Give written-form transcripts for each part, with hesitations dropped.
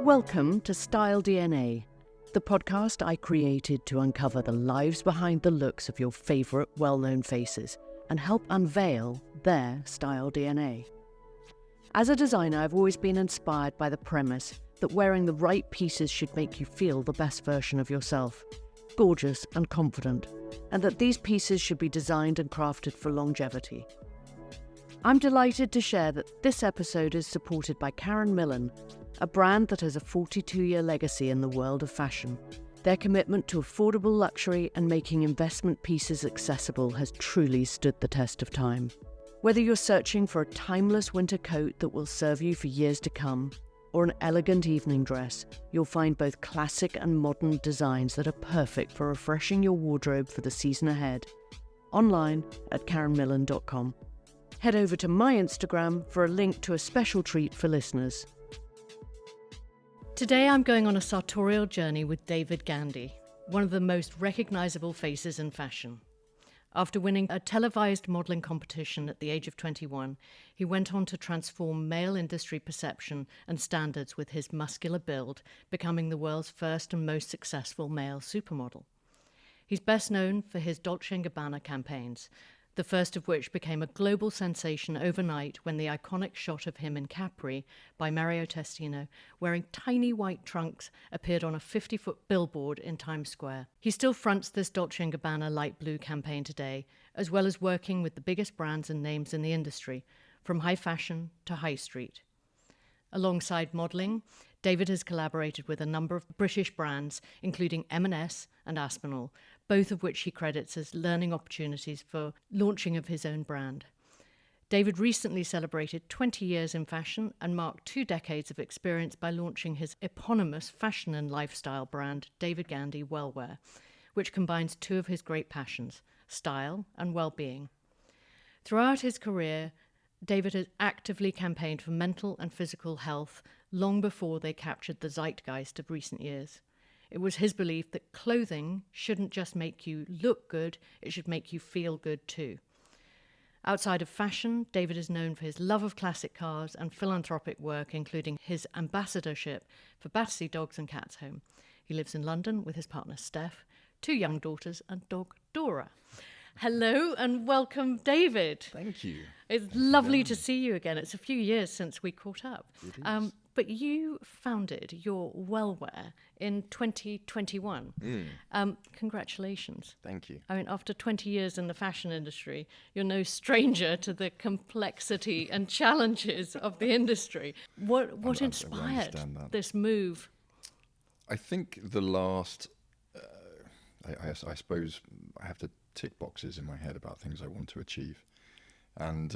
Welcome to Style DNA, the podcast I created to uncover the lives behind the looks of your favourite well-known faces and help unveil their style DNA. As a designer, I've always been inspired by the premise that wearing the right pieces should make you feel the best version of yourself, gorgeous and confident, and that these pieces should be designed and crafted for longevity. I'm delighted to share that this episode is supported by Karen Millen, a brand that has a 42-year legacy in the world of fashion. Their commitment to affordable luxury and making investment pieces accessible has truly stood the test of time. Whether you're searching for a timeless winter coat that will serve you for years to come, or an elegant evening dress, you'll find both classic and modern designs that are perfect for refreshing your wardrobe for the season ahead. Online at karenmillen.com. Head over to my Instagram for a link to a special treat for listeners. Today I'm going on a sartorial journey with David Gandy, one of the most recognisable faces in fashion. After winning a televised modelling competition at the age of 21, he went on to transform male industry perception and standards with his muscular build, becoming the world's first and most successful male supermodel. He's best known for his Dolce & Gabbana campaigns, the first of which became a global sensation overnight when the iconic shot of him in Capri by Mario Testino wearing tiny white trunks appeared on a 50-foot billboard in Times Square. He still fronts this Dolce & Gabbana light blue campaign today, as well as working with the biggest brands and names in the industry, from high fashion to high street. Alongside modelling, David has collaborated with a number of British brands, including M&S and Aspinall, both of which he credits as learning opportunities for launching of his own brand. David recently celebrated 20 years in fashion and marked 2 decades of experience by launching his eponymous fashion and lifestyle brand, David Gandy Wellwear, which combines 2 of his great passions, style and well-being. Throughout his career, David has actively campaigned for mental and physical health long before they captured the zeitgeist of recent years. It was his belief that clothing shouldn't just make you look good, it should make you feel good too. Outside of fashion, David is known for his love of classic cars and philanthropic work, including his ambassadorship for Battersea Dogs and Cats Home. He lives in London with his partner Steph, 2 young daughters and dog Dora. Hello and welcome, David. Thank you. It's lovely to see you again. It's a few years since we caught up. It is. But you founded your Wellwear in 2021. Congratulations. Thank you. I mean, after 20 years in the fashion industry, you're no stranger to the complexity and challenges of the industry. What inspired this move? I think the last, I suppose I have to tick boxes in my head about things I want to achieve. And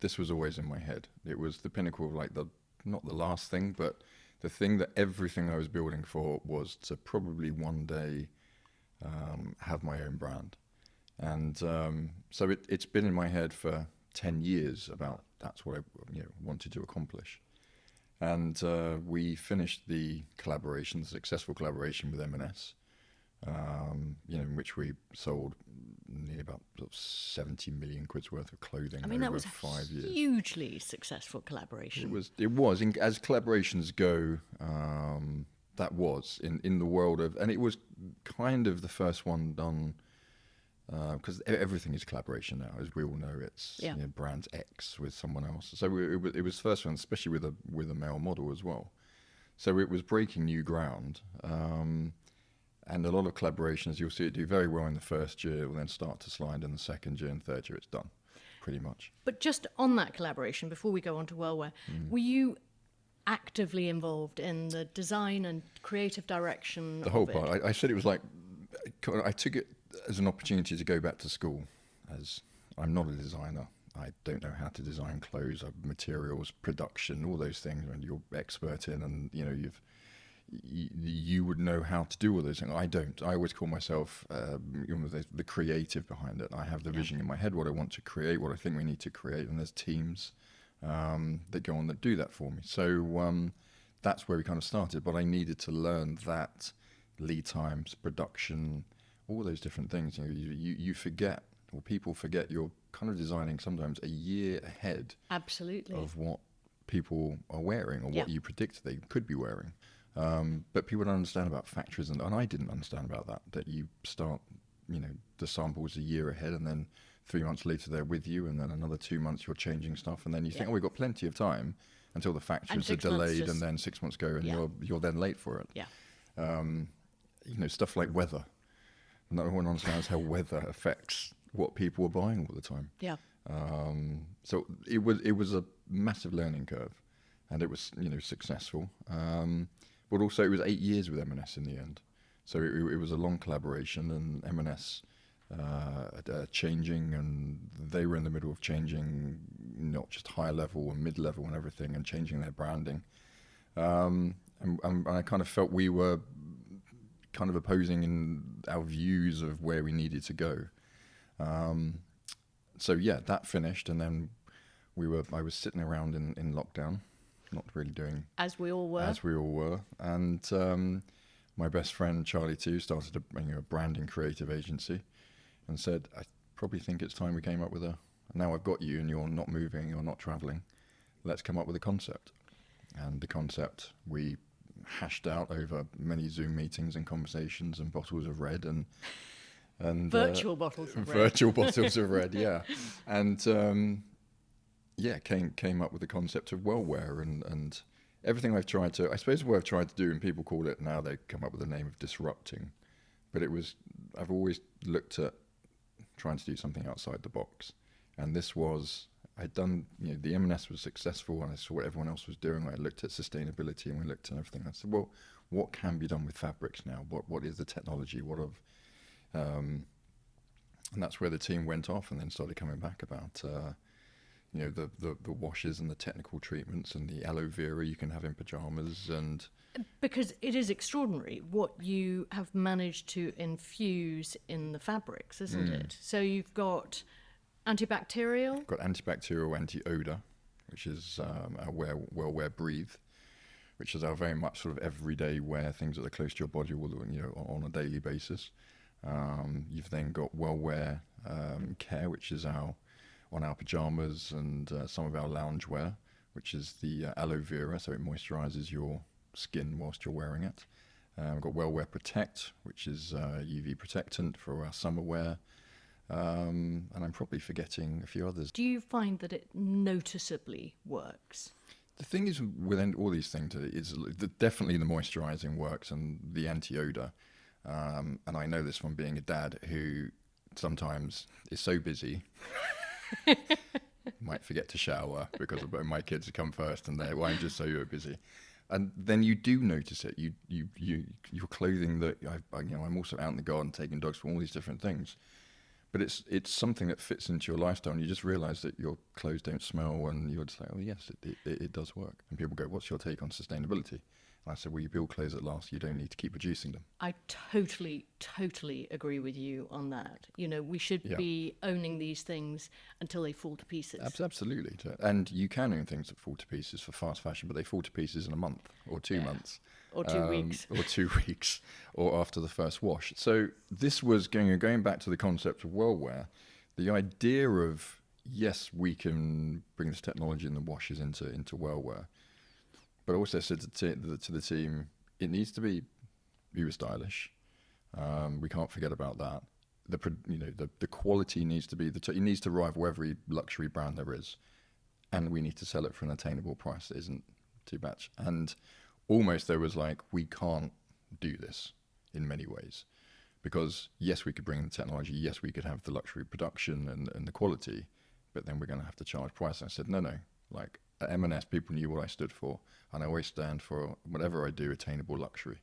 this was always in my head. It was the pinnacle of not the last thing, but the thing that everything I was building for was to probably one day have my own brand. And so it's been in my head for 10 years about that's what I wanted to accomplish. And we finished the successful collaboration with M&S, in which we sold nearly about 70 million quid's worth of clothing. I mean, that was 5 years. Hugely successful collaboration. It was. As collaborations go, that was in the world of, and it was kind of the first one done, because everything is collaboration now, as we all know. It's brand X with someone else. So it was the first one, especially with a male model as well. So it was breaking new ground. And a lot of collaborations, you'll see it do very well in the first year, will then start to slide in the second year, and third year it's done, pretty much. But just on that collaboration, before we go on to Wellwear, were you actively involved in the design and creative direction The whole part. I said it was like, I took it as an opportunity to go back to school, as I'm not a designer. I don't know how to design clothes, materials, production, all those things, and you're expert in, and you would know how to do all those things. I don't. I always call myself the creative behind it. I have the vision in my head, what I want to create, what I think we need to create, and there's teams that go on that do that for me. So that's where we kind of started, but I needed to learn that lead times, production, all those different things. You forget, or people forget your kind of designing sometimes a year ahead Absolutely. of what people are wearing or what you predict they could be wearing. But people don't understand about factories, and I didn't understand about that you start, the samples a year ahead, and then 3 months later they're with you, and then another 2 months you're changing stuff, and then you think, we've got plenty of time until the factories are delayed, and then 6 months go, and you're then late for it. Stuff like weather. No one understands how weather affects what people are buying all the time. So it was a massive learning curve, and it was successful. But also it was 8 years with M&S in the end. So it was a long collaboration, and M&S changing, and they were in the middle of changing not just higher level and mid level and everything, and changing their branding. And I kind of felt we were kind of opposing in our views of where we needed to go. So that finished, and then I was sitting around in lockdown, not really doing as we all were, and my best friend Charlie too started a branding creative agency, and said, I probably think it's time we came up with now I've got you and you're not moving, you're not traveling, let's come up with a concept. And the concept we hashed out over many Zoom meetings and conversations and bottles of red and virtual bottles of red. Virtual bottles of red, and came up with the concept of wellwear, and everything I've tried to, I suppose what I've tried to do, and people call it now, they come up with the name of disrupting, but I've always looked at trying to do something outside the box, and this was, I'd done, the M&S was successful, and I saw what everyone else was doing. I looked at sustainability, and we looked at everything. I said, well, what can be done with fabrics now? What is the technology? And that's where the team went off, and then started coming back about, the washes and the technical treatments and the aloe vera you can have in pajamas, and because it is extraordinary what you have managed to infuse in the fabrics, isn't it? So you've got anti-bacterial. Got anti-bacterial, anti-odour, which is our wellwear breathe, which is our very much sort of everyday wear, things that are close to your body, on a daily basis. You've then got wellwear care, which is on our pajamas and some of our loungewear, which is the aloe vera, so it moisturises your skin whilst you're wearing it. We've got wellwear protect, which is UV protectant for our summer wear. And I'm probably forgetting a few others. Do you find that it noticeably works? The thing is, with all these things, definitely the moisturising works, and the anti-odour. And I know this from being a dad who sometimes is so busy, might forget to shower because my kids come first, and I'm just so busy. And then you do notice it. Your clothing that I'm also out in the garden taking dogs for all these different things. But it's something that fits into your lifestyle, and you just realise that your clothes don't smell, and you're just like, oh yes, it does work. And people go, what's your take on sustainability? And I said, well, you build clothes that last, you don't need to keep producing them. I totally agree with you on that. We should be owning these things until they fall to pieces. Absolutely. And you can own things that fall to pieces for fast fashion, but they fall to pieces in a month or 2 months. Or 2 weeks. Or 2 weeks, or after the first wash. So this was going back to the concept of wellwear, the idea of, yes, we can bring this technology and the washes into wellwear, but I also said to the team, it needs to be uber stylish. We can't forget about that. The quality needs to be, it needs to rival every luxury brand there is, and we need to sell it for an attainable price that isn't too much. And almost there was like, we can't do this in many ways, because yes, we could bring the technology, yes, we could have the luxury production and the quality, but then we're going to have to charge price. And I said, no, like at M&S, people knew what I stood for, and I always stand for, whatever I do, attainable luxury.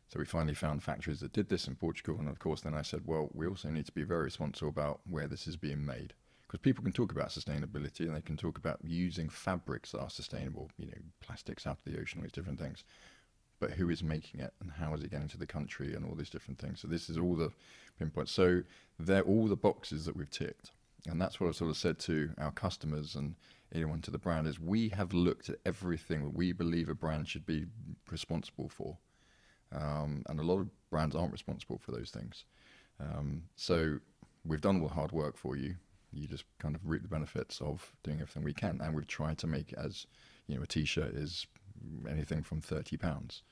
So we finally found factories that did this in Portugal, and of course then I said, well, we also need to be very responsible about where this is being made. Because people can talk about sustainability, and they can talk about using fabrics that are sustainable, plastics out of the ocean, all these different things. But who is making it, and how is it getting to the country, and all these different things. So this is all the pinpoints. So they're all the boxes that we've ticked. And that's what I've sort of said to our customers and anyone to the brand, is we have looked at everything that we believe a brand should be responsible for. And a lot of brands aren't responsible for those things. So we've done all the hard work for you. you just kind of reap the benefits of doing everything we can. And we've tried to make it as, a t-shirt is anything from £30.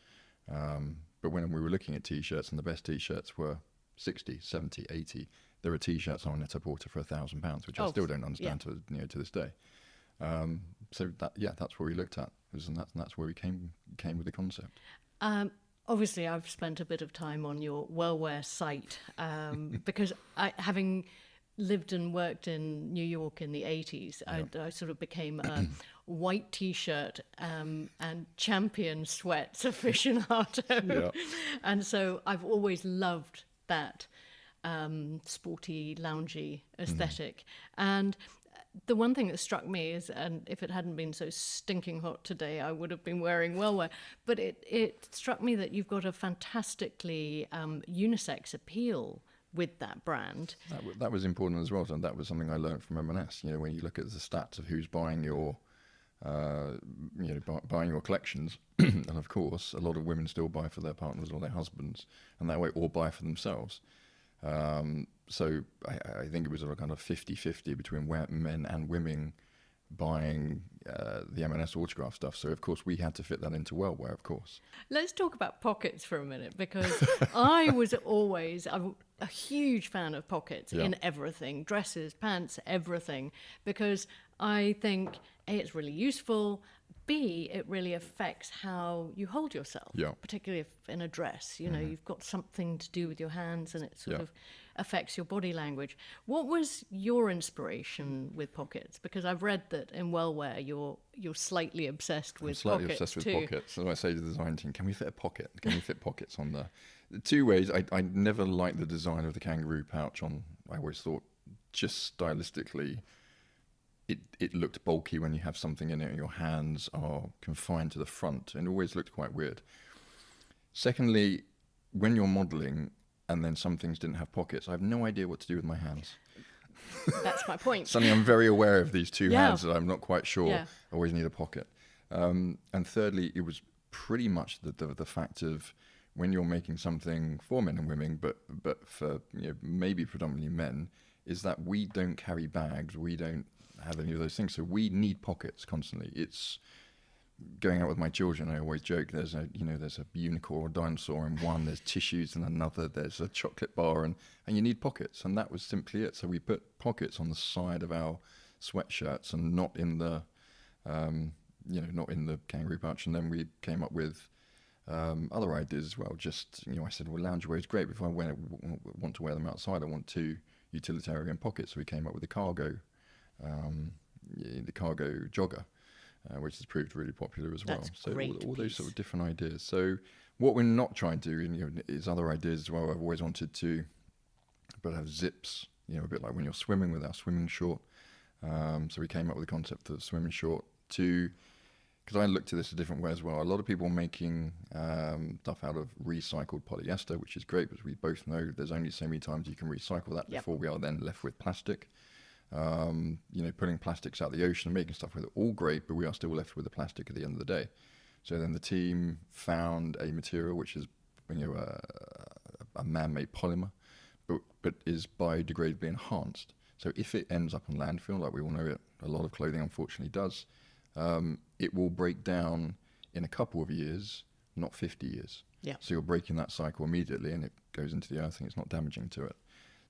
But when we were looking at t-shirts, and the best t-shirts were 60, 70, 80, there are t-shirts on Net-a-Porter for £1,000, which I still don't understand to this day. So that's what we looked at, and that's where we came with the concept. Obviously, I've spent a bit of time on your Wellwear site because having lived and worked in New York in the 80s, I sort of became a white T-shirt and champion sweats aficionado. And so I've always loved that sporty, loungy aesthetic. And the one thing that struck me is, and if it hadn't been so stinking hot today, I would have been wearing Wellwear, but it struck me that you've got a fantastically unisex appeal with that brand. That was important as well, and that was something I learned from M&S. When you look at the stats of who's buying your buying your collections, and of course a lot of women still buy for their partners or their husbands, and that way, or buy for themselves. So I think it was a kind of 50-50 between men and women buying the M&S autograph stuff. So of course we had to fit that into Wellwear, of course. Let's talk about pockets for a minute, because I'm a huge fan of pockets in everything, dresses, pants, everything, because I think A, it's really useful, B, it really affects how you hold yourself, particularly if in a dress, you've got something to do with your hands, and it sort of affects your body language. What was your inspiration with pockets? Because I've read that in Wellwear you're slightly obsessed with pockets. I'm slightly obsessed with pockets. So I say to the design team, can we fit a pocket? Can we fit pockets on the two ways? I never liked the design of the kangaroo pouch on. I always thought, just stylistically, it looked bulky when you have something in it and your hands are confined to the front, and it always looked quite weird. Secondly, when you're modelling and then some things didn't have pockets, I have no idea what to do with my hands. That's my point. Suddenly I'm very aware of these two hands that I'm not quite sure. I always need a pocket. And thirdly, it was pretty much the fact of when you're making something for men and women, but for maybe predominantly men, is that we don't carry bags, we don't have any of those things, so we need pockets constantly. It's going out with my children, I always joke, there's a unicorn or dinosaur in one, there's tissues in another, there's a chocolate bar, and you need pockets, and that was simply it. So we put pockets on the side of our sweatshirts and not in the not in the kangaroo pouch. And then we came up with other ideas as well. Just I said, well, loungewear is great, but if I want to wear them outside, I want two utilitarian pockets. So we came up with the cargo jogger, which has proved really popular as well. That's So all those piece. sort of different ideas. So what we're not trying to do is other ideas as well. I've always wanted to, but have zips, a bit like when you're swimming with our swimming short. So we came up with the concept of the swimming short because I looked at this a different way as well. A lot of people making stuff out of recycled polyester, which is great, because we both know there's only so many times you can recycle that before we are then left with plastic. Putting plastics out the ocean and making stuff with it, all great, but we are still left with the plastic at the end of the day. So then the team found a material which is a man-made polymer, but is biodegradably enhanced. So if it ends up on landfill, like we all know a lot of clothing unfortunately does, it will break down in a couple of years, not 50 years. So you're breaking that cycle immediately, and it goes into the earth and it's not damaging to it.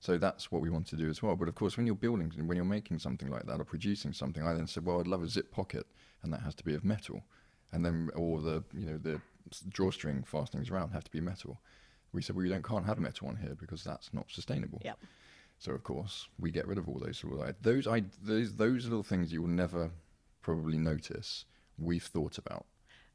So that's what we want to do as well. But of course, when you're making something like that or producing something, I then said, well, I'd love a zip pocket, and that has to be of metal. And then all the drawstring fastenings around have to be metal. We said, well, can't have metal on here because that's not sustainable. So of course, we get rid of all those those little things you will never probably notice. We've thought about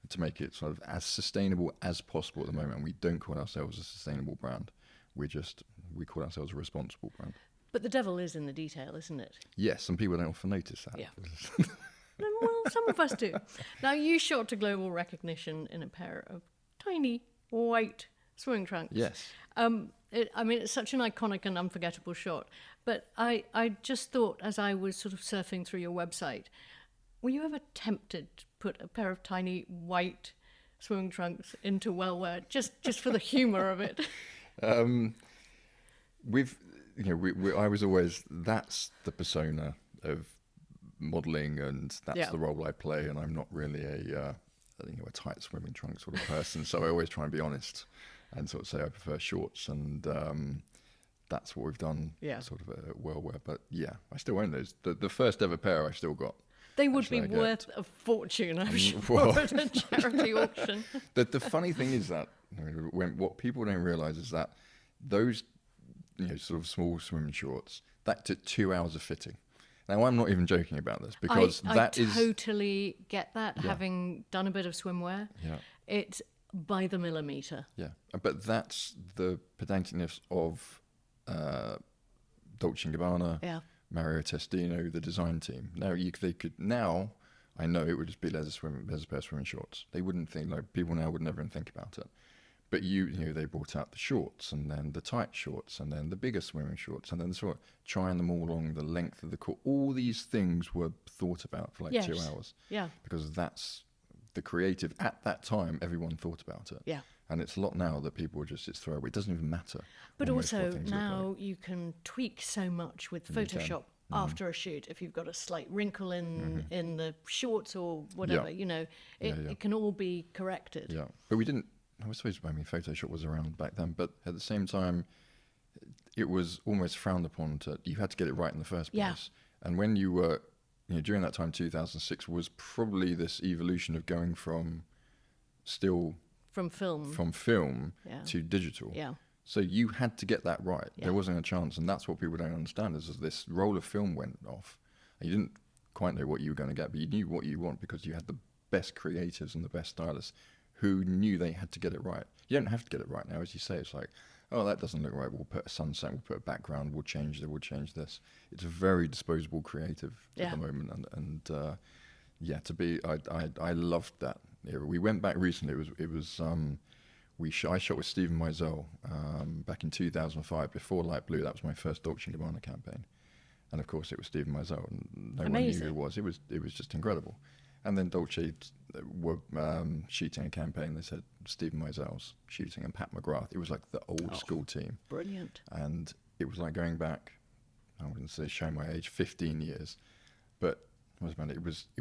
to make it sort of as sustainable as possible at the moment. We don't call ourselves a sustainable brand. We call ourselves a responsible brand. But the devil is in the detail, isn't it? Yes, some people don't often notice that. Well, some of us do. Now, you shot to global recognition in a pair of tiny white swimming trunks. Yes. It's such an iconic and unforgettable shot. But I just thought, as I was sort of surfing through your website, were you ever tempted to put a pair of tiny white swimming trunks into Wellwear just for the humour of it? I was always, that's the persona of modelling, and that's the role I play, and I'm not really a tight swimming trunk sort of person. So I always try and be honest and sort of say I prefer shorts, and that's what we've done sort of at Wellwear. But yeah, I still own those. The first ever pair I still got. They would be worth a fortune, I'm sure, at a charity auction. The funny thing is that what people don't realise is that those sort of small swimming shorts, that took 2 hours of fitting. Now, I'm not even joking about this, because I totally get that, having done a bit of swimwear. Yeah. It's by the millimetre. Yeah, but that's the pedanticness of Dolce & Gabbana, Mario Testino, the design team. Now, I know it would just be there's a pair of swimming shorts. They wouldn't think, people now would never even think about it. But they brought out the shorts, and then the tight shorts, and then the bigger swimming shorts, and then sort of trying them all along the length of the court. All these things were thought about for 2 hours. Yeah. Because that's the creative. At that time, everyone thought about it. Yeah. And it's a lot now that people it's throwaway. It doesn't even matter. But also now you can tweak so much with Photoshop after a shoot. If you've got a slight wrinkle in the shorts or whatever, it can all be corrected. Yeah. But we didn't. I suppose Photoshop was around back then, but at the same time, it was almost frowned upon. You had to get it right in the first place. Yeah. And when you were, during that time, 2006 was probably this evolution of going from film to digital. Yeah. So you had to get that right. Yeah. There wasn't a chance, and that's what people don't understand is this roll of film went off. You didn't quite know what you were going to get, but you knew what you want because you had the best creatives and the best stylists who knew they had to get it right. You don't have to get it right now, as you say. It's like, oh, that doesn't look right. We'll put a sunset, we'll put a background, we'll change this. It's a very disposable creative at the moment, I loved that era. We went back recently. I shot with Stephen Meisel back in 2005 before Light Blue. That was my first Dolce & Gabbana campaign, and of course it was Stephen Meisel, and no one knew who it was. It was just incredible. And then Dolce were shooting a campaign. They said Stephen Meisel's shooting and Pat McGrath. It was like the old school team. Brilliant. And it was like going back, I wouldn't say show my age, 15 years. But it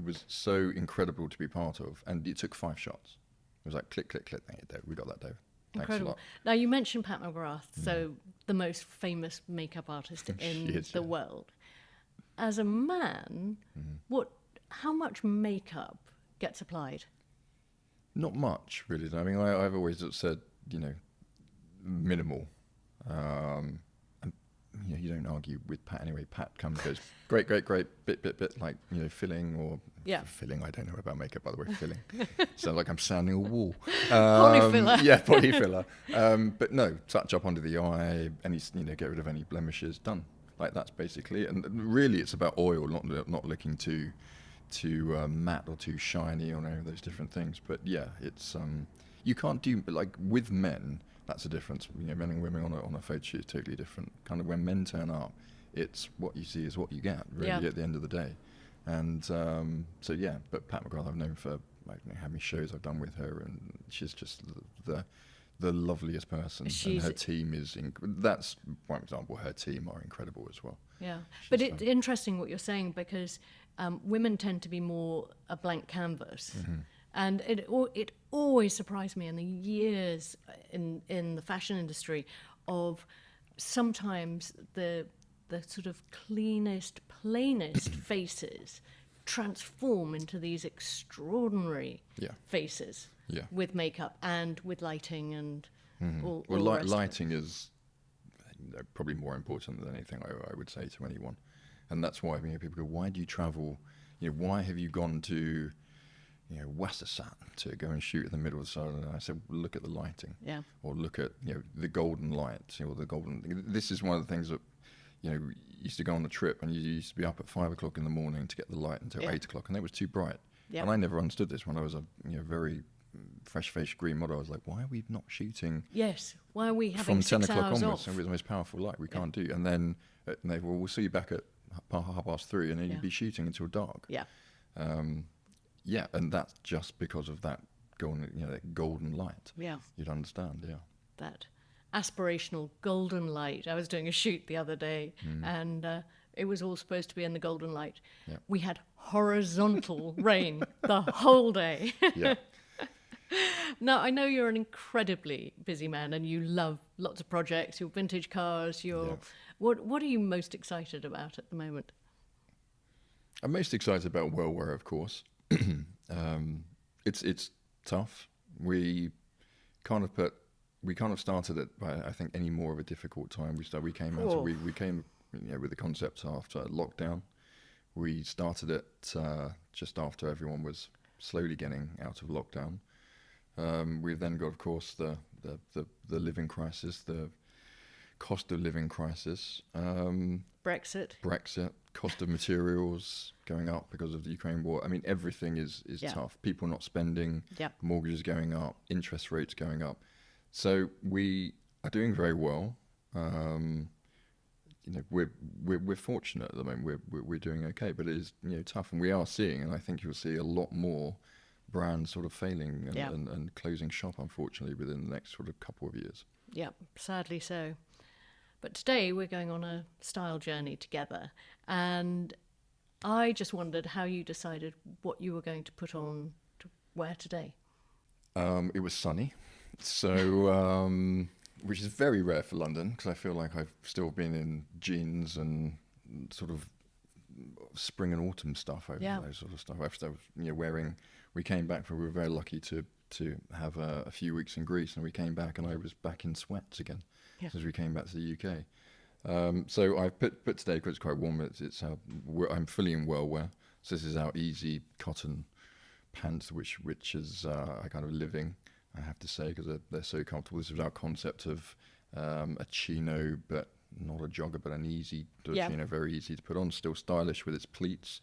was so incredible to be part of. And it took 5 shots. It was like click, click, click. Thank you, Dave. We got that, Dave. Thanks incredible. A lot. Now, you mentioned Pat McGrath, so the most famous makeup artist in the world. As a man, how much makeup gets applied? Not much, really. I mean, I've always said, minimal. And, you don't argue with Pat anyway. Pat comes and goes, great, bit, like, filling or... Yeah. Filling, I don't know about makeup, by the way, filling. Sounds like I'm sanding a wall. Polyfiller. Yeah, polyfiller. But no, touch up under the eye, get rid of any blemishes, done. Like, that's basically it. And really, it's about oil, not looking too matte or too shiny or any of those different things. But yeah, it's you can't do, like with men, that's the difference. Men and women on a photo shoot is totally different. Kind of when men turn up, it's what you see is what you get, really, at the end of the day. And so yeah, but Pat McGrath I've known for how many shows I've done with her, and she's just the loveliest person. And her team is that's one example. Her team are incredible as well. Yeah, but it's interesting what you're saying, because women tend to be more a blank canvas. And it always surprised me in the years in the fashion industry of sometimes the sort of cleanest, plainest faces transform into these extraordinary faces with makeup and with lighting and all the rest lighting is probably more important than anything, I would say to anyone. And that's why people go, why do you travel? Why have you gone to Wassasat to go and shoot in the middle of the sun? And I said, well, look at the lighting, or look at the golden light, or the golden. This is one of the things that you used to go on a trip, and you used to be up at 5 o'clock in the morning to get the light until 8 o'clock, and it was too bright. And I never understood this when I was a very fresh-faced green model. I was like, why are we not shooting? Yes, why are we having from 10 6 o'clock hours onwards? off? And with the most powerful light, we can't do. And then they we'll see you back at 3:30, and then you'd be shooting until dark. And that's just because of that golden light. Yeah, you'd understand. Yeah, that. aspirational golden light. I was doing a shoot the other day, and it was all supposed to be in the golden light. Yeah. We had horizontal rain the whole day. Yeah. Now, I know you're an incredibly busy man and you love lots of projects, your vintage cars, What are you most excited about at the moment? I'm most excited about Wellwear, of course. It's tough. We kind of started it by, I think, any more of a difficult time. We came with the concept after lockdown. We started it just after everyone was slowly getting out of lockdown. We've then got, of course, the living crisis, the cost of living crisis. Brexit, cost of materials going up because of the Ukraine war. I mean, everything is tough. People not spending, mortgages going up, interest rates going up. So we are doing very well. We're fortunate at the moment. We're doing okay, but it is tough, and we are seeing, and I think you'll see a lot more brands sort of failing and closing shop, unfortunately, within the next sort of couple of years. Yeah, sadly so. But today we're going on a style journey together, and I just wondered how you decided what you were going to put on to wear today. It was sunny, so which is very rare for London, because I feel like I've still been in jeans and sort of spring and autumn stuff, those sort of stuff. After wearing, we came back, we were very lucky to have a few weeks in Greece, and we came back and I was back in sweats again as we came back to the UK. So I put today, because it's quite warm, I'm fully in Wellwear. So this is our easy cotton pants, which is I kind of living, I have to say, because they're so comfortable. This is our concept of a chino, but not a jogger, but an easy chino, very easy to put on, still stylish with its pleats,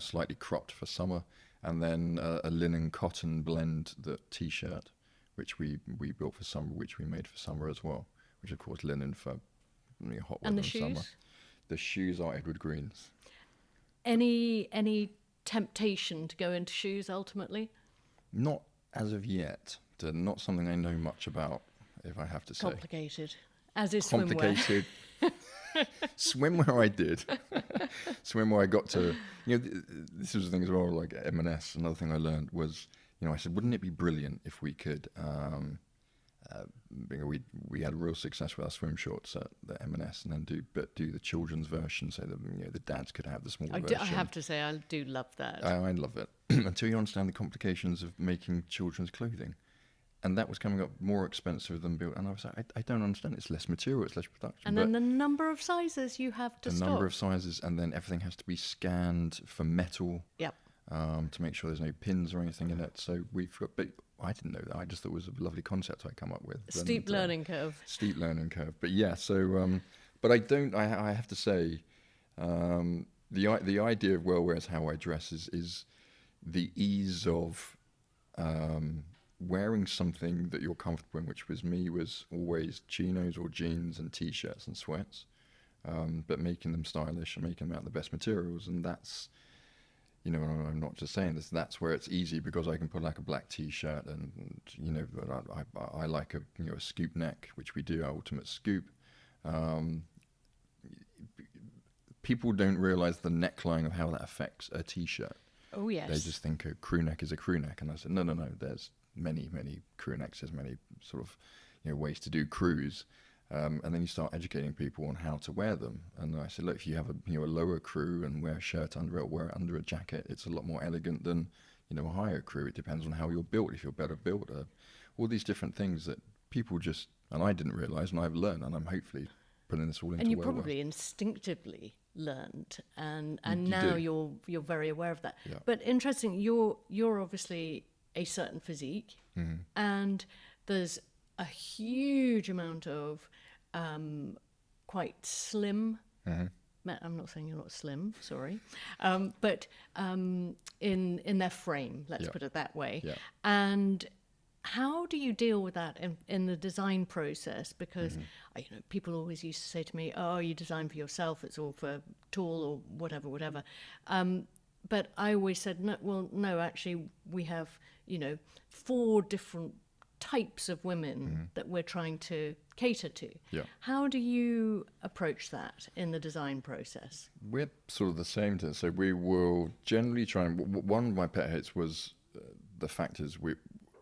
slightly cropped for summer, and then a linen cotton blend, the t-shirt, which we built for summer, which we made for summer as well, which of course linen for hot weather and summer. The shoes are Edward Greens. Any temptation to go into shoes ultimately? Not as of yet. Not something I know much about, if I have to say. Complicated. As is complicated. Swimwear I did. Swimwear I got to, this was the thing as well, like M&S, another thing I learned was, I said, wouldn't it be brilliant if we could, we had real success with our swim shorts at the M&S, and then do the children's version, so that the dads could have the smaller version. I have to say, I do love that. I love it. Until you understand the complications of making children's clothing. And that was coming up more expensive than built. And I was like, I don't understand. It's less material, it's less production. And then the number of sizes you have to stock. The number of sizes, and then everything has to be scanned for metal. Yep. To make sure there's no pins or anything in it. So we've got, but I didn't know that. I just thought it was a lovely concept I come up with. Steep learning curve. Steep learning curve. But yeah, so, but I have to say, the idea of Wellwear as how I dress is the ease of, wearing something that you're comfortable in, which was always chinos or jeans and t-shirts and sweats, but making them stylish and making them out of the best materials. And that's, I'm not just saying this, that's where it's easy, because I can put like a black t-shirt and I like a scoop neck, which we do, our ultimate scoop. People don't realize the neckline of how that affects a t-shirt. Oh yes. They just think a crew neck is a crew neck, and I said no, there's many crew necks, there's many sort of ways to do crews, and then you start educating people on how to wear them. And I said, look, if you have a lower crew and wear a shirt under it, wear it under a jacket, it's a lot more elegant than a higher crew. It depends on how you're built, if you're better built, all these different things that people just, and I didn't realize, and I've learned, and I'm hopefully putting this all into. And you probably instinctively learned, and now you're very aware of that. Yeah. But interesting, you're obviously a certain physique, and there's a huge amount of quite slim. I'm not saying you're not slim, sorry, but in their frame, let's put it that way. Yeah. And how do you deal with that in the design process? Because people always used to say to me, "Oh, you design for yourself; it's all for tall or whatever." But I always said, no, actually, we have 4 different types of women that we're trying to cater to. Yeah. How do you approach that in the design process? We're sort of the same. So we will generally try and... One of my pet hates was the fact is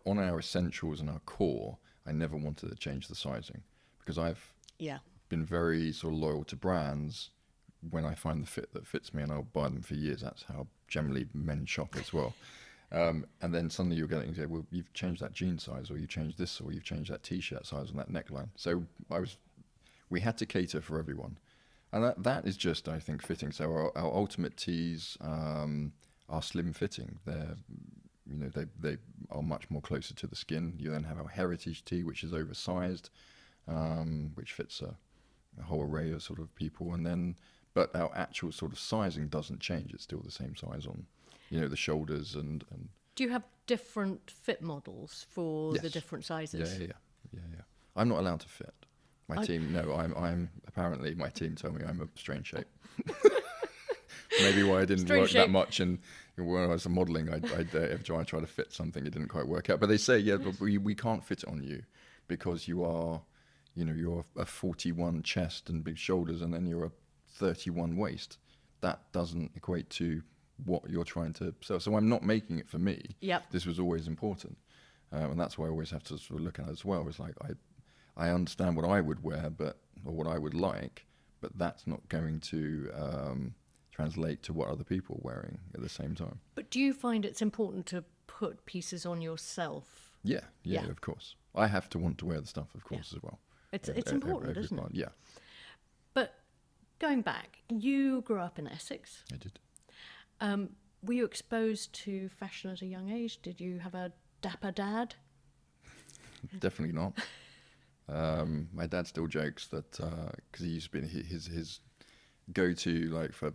on our essentials and our core, I never wanted to change the sizing because I've been very sort of loyal to brands when I find the fit that fits me, and I'll buy them for years. That's how generally men shop as well. And then suddenly you're getting, well, you've changed that jean size, or you've changed this, or you've changed that T-shirt size on that neckline. So we had to cater for everyone. And that is just, I think, fitting. So our ultimate tees are slim fitting. They are much more closer to the skin. You then have our heritage tee, which is oversized, which fits a whole array of sort of people. But our actual sort of sizing doesn't change. It's still the same size on, the shoulders and. Do you have different fit models for the different sizes? Yeah. I'm not allowed to fit. My team, no, I'm apparently my team told me I'm a strange shape. Maybe why I didn't work that much, and when I was modelling, every time I tried to fit something, it didn't quite work out. But they say, but we can't fit it on you because you are, you're a 41 chest and big shoulders, and then you're a 31 waist. That doesn't equate to what you're trying to sell. So I'm not making it for me. Yep. This was always important, and that's why I always have to sort of look at it as well. It's like I understand what I would wear, or what I would like, but that's not going to translate to what other people are wearing at the same time. But do you find it's important to put pieces on yourself? Yeah, of course. I have to want to wear the stuff, of course, as well. It's important, isn't it? Yeah. But going back, you grew up in Essex. I did. Were you exposed to fashion at a young age? Did you have a dapper dad? Definitely not. My dad still jokes that because he used to be his go-to, like for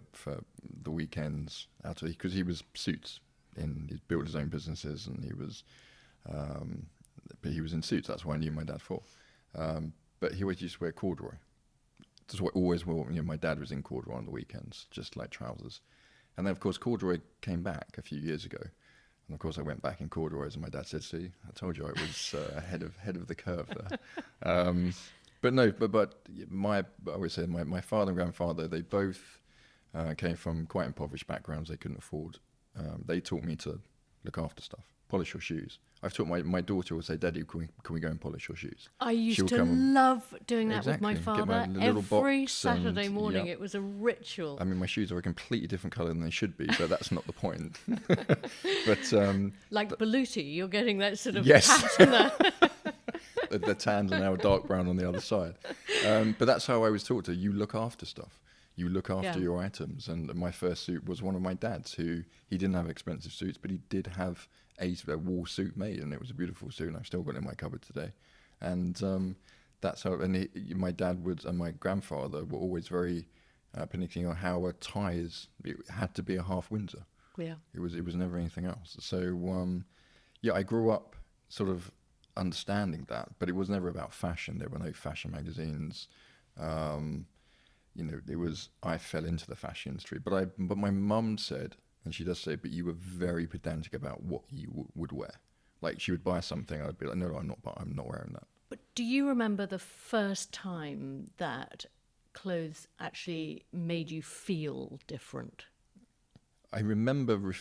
the weekends out of, because he was suits he built his own businesses, and he was but he was in suits. That's why I knew my dad for. But he always used to wear corduroy. That's what I always wore. My dad was in corduroy on the weekends, just like trousers. And then of course corduroy came back a few years ago. And of course I went back in corduroys, and my dad said, "See, I told you I was ahead of the curve there." But no, but I always say my father and grandfather, they both came from quite impoverished backgrounds. They couldn't afford. They taught me to look after stuff, polish your shoes. I've taught my daughter will say, "Daddy, can we go and polish your shoes?" I used to love doing that with my father. Every Saturday morning, it was a ritual. I mean, my shoes are a completely different colour than they should be, but that's not the point. But like Belushi, you're getting that sort of patina. The tans are now dark brown on the other side. But that's how I was taught to. You look after stuff. You look after your items. And my first suit was one of my dad's, who he didn't have expensive suits, but he did have a wool suit made, and it was a beautiful suit, and I've still got it in my cupboard today. And that's how. And my dad and my grandfather were always very panicky on how a tie it had to be a half Windsor. Yeah, it was never anything else. So I grew up sort of understanding that, but it was never about fashion. There were no fashion magazines. It was, I fell into the fashion industry, but my mum said, and she does say, but you were very pedantic about what you would wear. Like, she would buy something, I'd be like, no, I'm not wearing that. But do you remember the first time that clothes actually made you feel different? I remember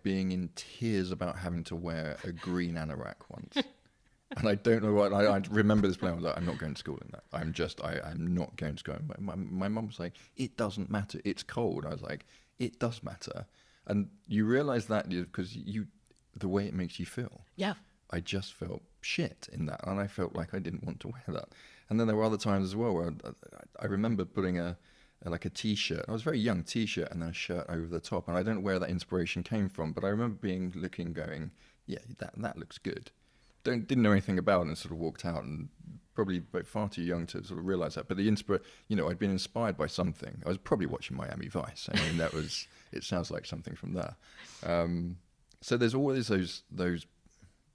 being in tears about having to wear a green anorak once. And I don't know what, I remember this plan. I was like, I'm not going to school in that. I'm not going to school. My mum was like, it doesn't matter. It's cold. I was like, it does matter. And you realise that because the way it makes you feel. Yeah. I just felt shit in that. And I felt like I didn't want to wear that. And then there were other times as well where I remember putting a T-shirt. I was very young, T-shirt and then a shirt over the top. And I don't know where that inspiration came from, but I remember looking, going, yeah, that looks good. Didn't know anything about it, and sort of walked out, and probably far too young to sort of realise that. But I'd been inspired by something. I was probably watching Miami Vice. I mean, it sounds like something from there. So there's always those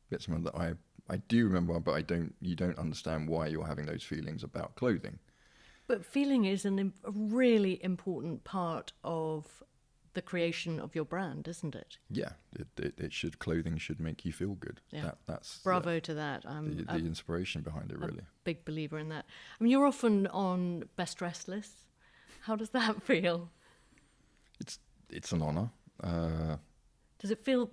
bits of that I do remember, but you don't understand why you're having those feelings about clothing. But feeling is a really important part of the creation of your brand, isn't it? Yeah, clothing should make you feel good. Yeah. That's Bravo to that. I'm the inspiration behind it, really. a big believer in that. I mean, you're often on best dressed lists. How does that feel? It's an honour. Does it feel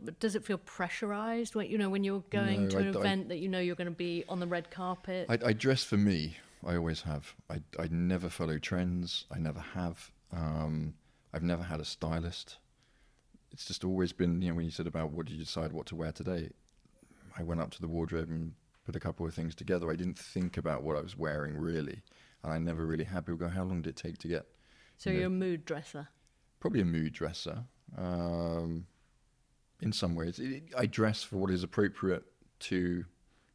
pressurized when you're going to an event that you know you're going to be on the red carpet? I dress for me. I always have. I never follow trends. I never have. I've never had a stylist. It's just always been, when you said about what did you decide what to wear today, I went up to the wardrobe and put a couple of things together. I didn't think about what I was wearing really, and I never really had. People go, how long did it take to get? So you're a mood dresser? Probably a mood dresser. In some ways, I dress for what is appropriate to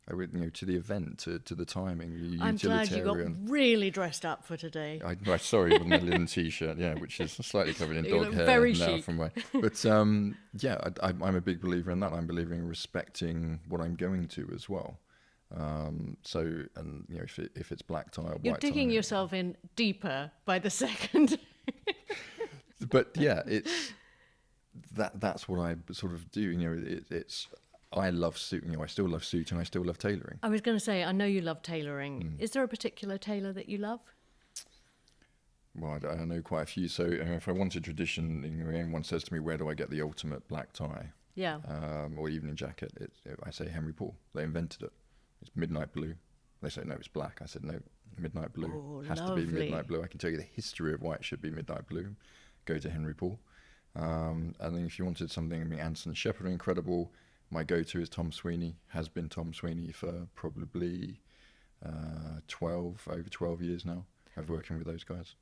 to the event, to the timing. I'm glad you got really dressed up for today. Sorry, with my linen t-shirt, which is slightly covered in dog hair very now chic. from my. But I'm a big believer in that. I'm believing in respecting what I'm going to as well. If it's black tie or white tie, you're digging yourself in deeper by the second. But it's that's what I sort of do. I love suit. I still love suiting. I still love tailoring. I was going to say, I know you love tailoring. Is there a particular tailor that you love? Well, I know quite a few. So if I wanted tradition, anyone says to me, "Where do I get the ultimate black tie?" Yeah. Or evening jacket. I say Henry Paul. They invented it. It's midnight blue. They say no, it's black. I said no, midnight blue. Oh, has lovely. to be midnight blue. I can tell you the history of why it should be midnight blue. Go to Henry Paul. And then if you wanted something, Anson Shepherd, incredible. My go-to is Tom Sweeney. Has been Tom Sweeney for probably over 12 years now. I've working with those guys.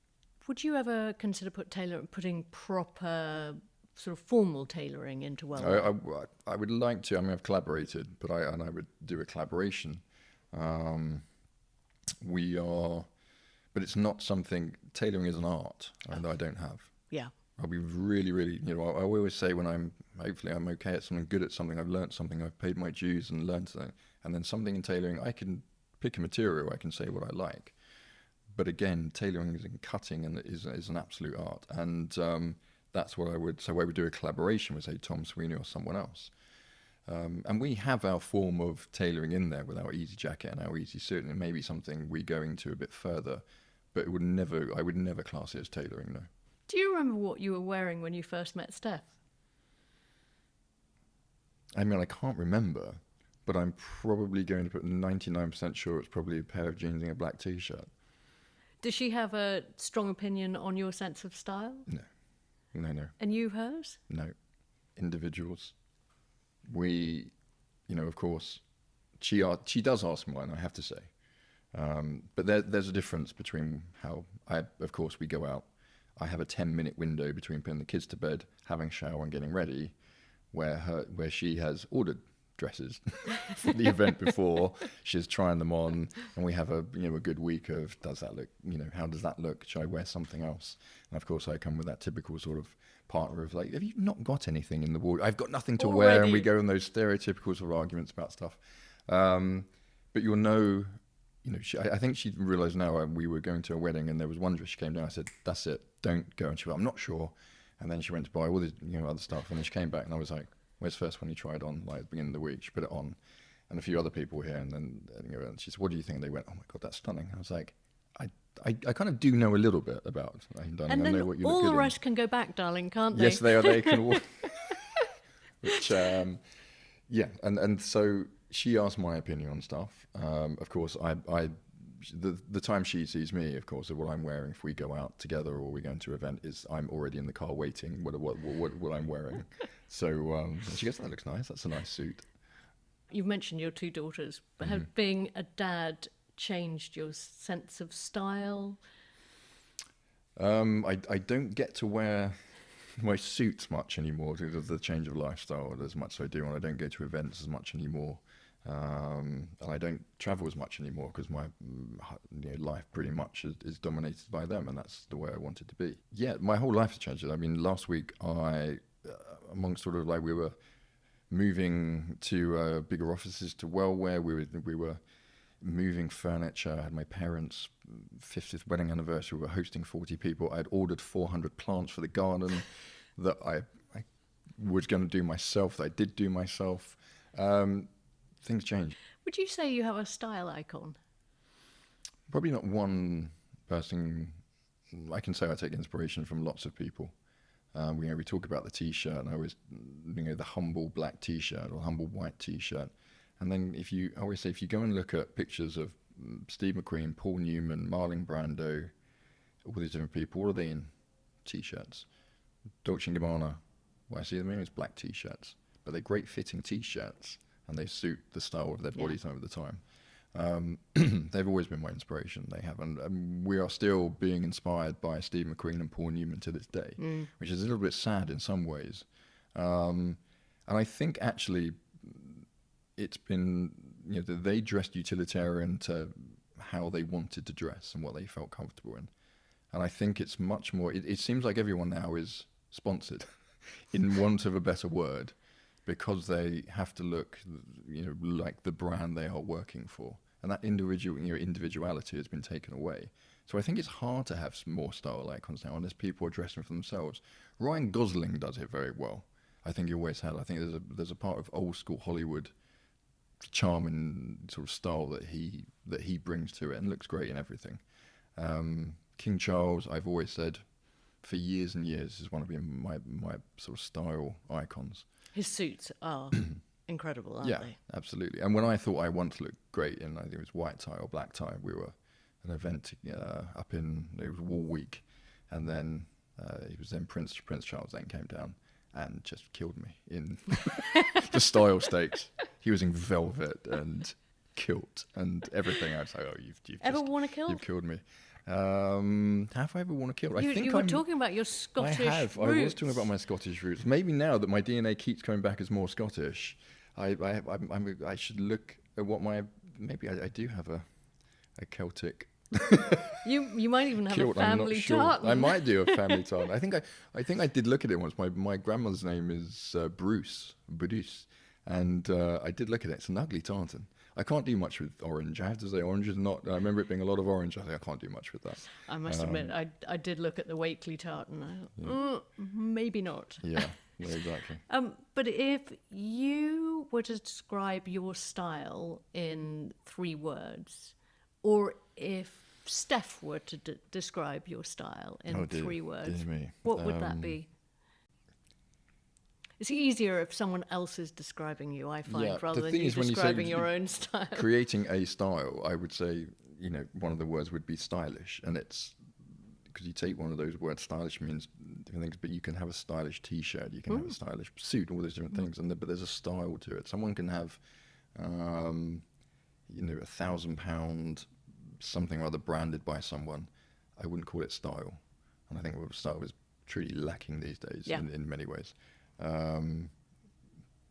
Would you ever consider putting proper sort of formal tailoring into wellwear? I would like to. I've collaborated, but I would do a collaboration. But it's not something. Tailoring is an art that I don't have. Yeah. I'll be really, really, I always say when hopefully I'm okay at something, good at something, I've learned something, I've paid my dues and learned something. And then something in tailoring, I can pick a material, I can say what I like. But again, tailoring is in cutting and is an absolute art. And that's what I would do a collaboration with, say, Tom Sweeney or someone else. And we have our form of tailoring in there with our easy jacket and our easy suit, and it may be something we're going to a bit further, but I would never class it as tailoring, no. Do you remember what you were wearing when you first met Steph? I can't remember, but I'm probably going to put 99% sure it's probably a pair of jeans and a black t-shirt. Does she have a strong opinion on your sense of style? No. And you hers? No. Individuals. We, of course, she does ask mine, I have to say. But there's a difference between how of course, we go out. I have a 10-minute window between putting the kids to bed, having a shower and getting ready, where she has ordered dresses for the event before. She's trying them on, and we have a good week of, does that look, how does that look? Should I wear something else? And of course I come with that typical sort of partner of like, have you not got anything in the wardrobe? I've got nothing to wear, and we go in those stereotypical sort of arguments about stuff. But you'll know, I think she realised now we were going to a wedding and there was one dress she came down. I said, that's it, don't go. And she went, I'm not sure. And then she went to buy all the other stuff. And then she came back and I was like, where's the first one you tried on? Like at the beginning of the week, she put it on. And a few other people were here. And then and she said, what do you think? And they went, oh my God, that's stunning. I was like, I kind of do know a little bit about it. And then know what you all look the good rest can go back, darling, can't they? Yes, they are. They can all. Which, and so she asked my opinion on stuff. Of course, the time she sees me, of course, of what I'm wearing, if we go out together or we go into an event, is I'm already in the car waiting what I'm wearing. So she goes, that looks nice. That's a nice suit. You've mentioned your two daughters, but have being a dad changed your sense of style? I don't get to wear my suits much anymore because of the change of lifestyle as much as I do, and I don't go to events as much anymore. And I don't travel as much anymore because my life pretty much is dominated by them, and that's the way I want it to be. Yeah, my whole life has changed. I mean, last week amongst sort of like we were moving to bigger offices to Wellwear. We were moving furniture. I had my parents' 50th wedding anniversary. We were hosting 40 people. I had ordered 400 plants for the garden. that I was going to do myself, that I did do myself. Things change. Would you say you have a style icon? Probably not one person. I can say I take inspiration from lots of people. We talk about the T-shirt, and I always, the humble black T-shirt or humble white T-shirt. And then I always say, if you go and look at pictures of Steve McQueen, Paul Newman, Marlon Brando, all these different people, what are they in? T-shirts. Dolce & Gabbana, what I see them in is black T-shirts. But they're great fitting T-shirts, and they suit the style of their bodies over the time. They've always been my inspiration. They have, and we are still being inspired by Steve McQueen and Paul Newman to this day, which is a little bit sad in some ways. And I think actually it's been, they dressed utilitarian to how they wanted to dress and what they felt comfortable in. And I think it's much more, it seems like everyone now is sponsored, in want of a better word, because they have to look, like the brand they are working for. And that individuality has been taken away. So I think it's hard to have some more style icons now, unless people are dressing for themselves. Ryan Gosling does it very well. I think he always has. I think there's a part of old school Hollywood charm and sort of style that he brings to it, and looks great in everything. King Charles, I've always said for years and years, is one of my sort of style icons. His suits are incredible, aren't they? Yeah, absolutely. And when I thought I wanted to look great in, I think it was white tie or black tie, we were at an event up in, it was Wall Week, and then Prince Charles then came down and just killed me in the style stakes. He was in velvet and kilt and everything. I was like, oh, you've ever worn a kilt? You've killed me. Have I ever worn a kilt? You were talking about your Scottish roots. I was talking about my Scottish roots. Maybe now that my DNA keeps coming back as more Scottish, I should look at what maybe I do have a Celtic. You might even have kilt, a family tartan. I might do a family tartan. I think I did look at it once. My grandmother's name is Bruce, and I did look at it. It's an ugly tartan. I can't do much with orange. I have to say, orange is not. I remember it being a lot of orange. I think I can't do much with that. I must admit, I did look at the Wakeley tartan. Maybe not. Yeah, exactly. But if you were to describe your style in 3 words, or if Steph were to describe your style in 3 words, what would that be? It's easier if someone else is describing you, I find, rather than you describing your own style. Creating a style, I would say, one of the words would be stylish. And it's because you take one of those words, stylish means different things, but you can have a stylish T-shirt, you can have a stylish suit, all those different things. But there's a style to it. Someone can have, £1,000 something or other branded by someone. I wouldn't call it style. And I think style is truly lacking these days in many ways.